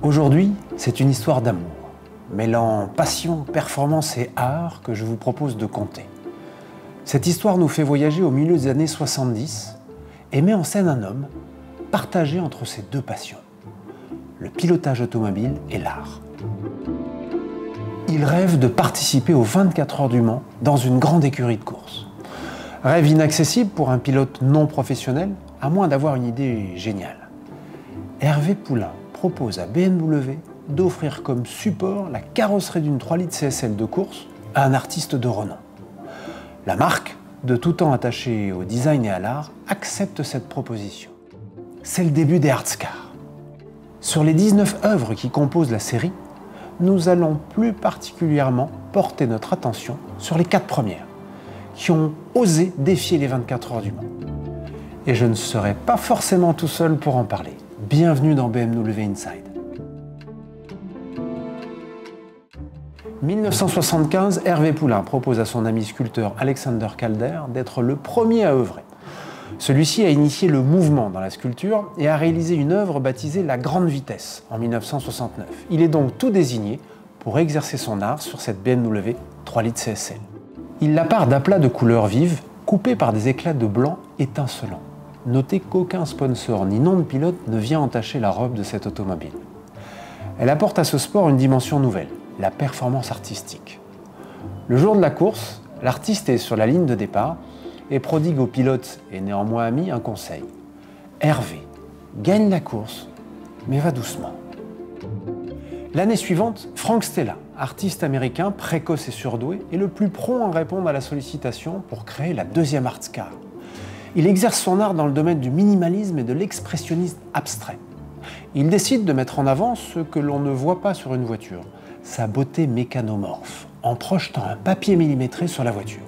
Aujourd'hui, c'est une histoire d'amour, mêlant passion, performance et art que je vous propose de conter. Cette histoire nous fait voyager au milieu des années 70 et met en scène un homme partagé entre ses deux passions, le pilotage automobile et l'art. Il rêve de participer aux 24 heures du Mans dans une grande écurie de course. Rêve inaccessible pour un pilote non professionnel, à moins d'avoir une idée géniale. Hervé Poulain propose à BMW d'offrir comme support la carrosserie d'une 3 litres CSL de course à un artiste de renom. La marque, de tout temps attachée au design et à l'art, accepte cette proposition. C'est le début des Artscars. Sur les 19 œuvres qui composent la série, nous allons plus particulièrement porter notre attention sur les 4 premières, qui ont osé défier les 24 heures du Mans. Et je ne serai pas forcément tout seul pour en parler. Bienvenue dans BMW Inside. 1975, Hervé Poulain propose à son ami sculpteur Alexander Calder d'être le premier à œuvrer. Celui-ci a initié le mouvement dans la sculpture et a réalisé une œuvre baptisée La Grande Vitesse en 1969. Il est donc tout désigné pour exercer son art sur cette BMW 3 litres CSL. Il la part d'aplats de couleurs vives, coupés par des éclats de blanc étincelants. Notez qu'aucun sponsor ni nom de pilote ne vient entacher la robe de cette automobile. Elle apporte à ce sport une dimension nouvelle, la performance artistique. Le jour de la course, l'artiste est sur la ligne de départ et prodigue au pilote et néanmoins ami un conseil. Hervé, gagne la course, mais va doucement. L'année suivante, Frank Stella, artiste américain précoce et surdoué, est le plus prompt à répondre à la sollicitation pour créer la deuxième Artscar. Il exerce son art dans le domaine du minimalisme et de l'expressionnisme abstrait. Il décide de mettre en avant ce que l'on ne voit pas sur une voiture, sa beauté mécanomorphe, en projetant un papier millimétré sur la voiture.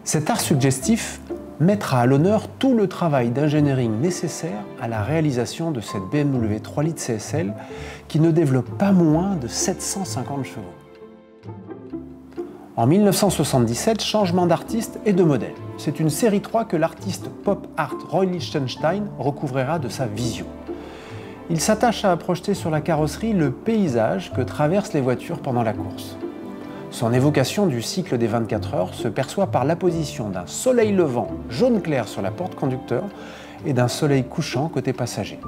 Cet art suggestif mettra à l'honneur tout le travail d'ingénierie nécessaire à la réalisation de cette BMW 3 litres CSL qui ne développe pas moins de 750 chevaux. En 1977, changement d'artiste et de modèle. C'est une série 3 que l'artiste pop art Roy Lichtenstein recouvrira de sa vision. Il s'attache à projeter sur la carrosserie le paysage que traversent les voitures pendant la course. Son évocation du cycle des 24 heures se perçoit par l'apposition d'un soleil levant jaune clair sur la porte conducteur et d'un soleil couchant côté passager.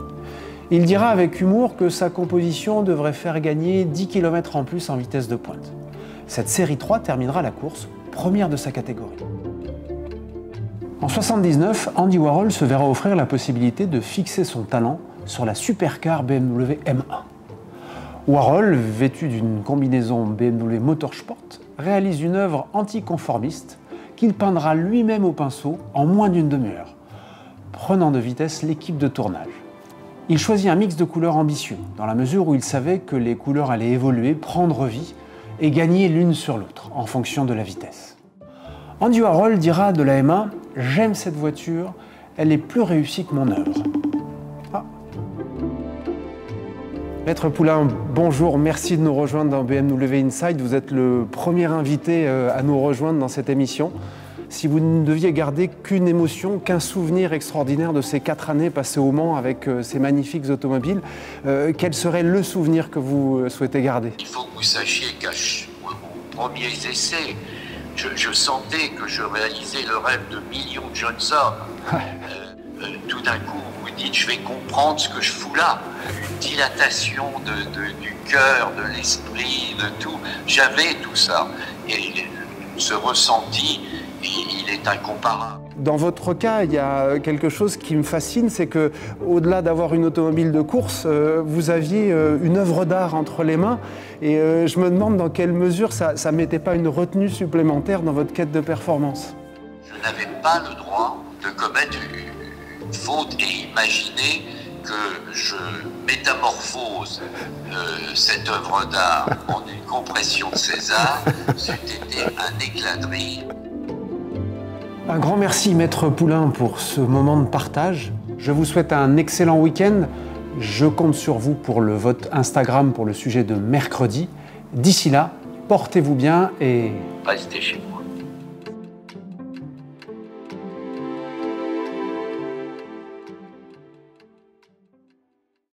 Il dira avec humour que sa composition devrait faire gagner 10 km en plus en vitesse de pointe. Cette série 3 terminera la course, première de sa catégorie. En 1979, Andy Warhol se verra offrir la possibilité de fixer son talent sur la supercar BMW M1. Warhol, vêtu d'une combinaison BMW Motorsport, réalise une œuvre anticonformiste qu'il peindra lui-même au pinceau en moins d'une demi-heure, prenant de vitesse l'équipe de tournage. Il choisit un mix de couleurs ambitieux, dans la mesure où il savait que les couleurs allaient évoluer, prendre vie et gagner l'une sur l'autre, en fonction de la vitesse. Andy Warhol dira de la M1 « J'aime cette voiture, elle est plus réussie que mon œuvre ». Maître Poulain, bonjour, merci de nous rejoindre dans BMW Inside. Vous êtes le premier invité à nous rejoindre dans cette émission. Si vous ne deviez garder qu'une émotion, qu'un souvenir extraordinaire de ces 4 années passées au Mans avec ces magnifiques automobiles, quel serait le souvenir que vous souhaitez garder? Il faut que vous sachiez qu'à mon premier essai, je sentais que je réalisais le rêve de millions de jeunes hommes. Tout d'un coup, vous dites, je vais comprendre ce que je fous là. Une dilatation du cœur, de l'esprit, de tout. J'avais tout ça. Et ce ressenti, il est incomparable. Dans votre cas, il y a quelque chose qui me fascine, c'est que, au-delà d'avoir une automobile de course, vous aviez une œuvre d'art entre les mains. Et je me demande dans quelle mesure ça ne mettait pas une retenue supplémentaire dans votre quête de performance. Je n'avais pas le droit de commettre une faute et imaginer que je métamorphose cette œuvre d'art en une compression de César, c'eût été un éclat de rire. Un grand merci, Maître Poulain, pour ce moment de partage. Je vous souhaite un excellent week-end. Je compte sur vous pour le vote Instagram pour le sujet de mercredi. D'ici là, portez-vous bien et... Restez chez vous.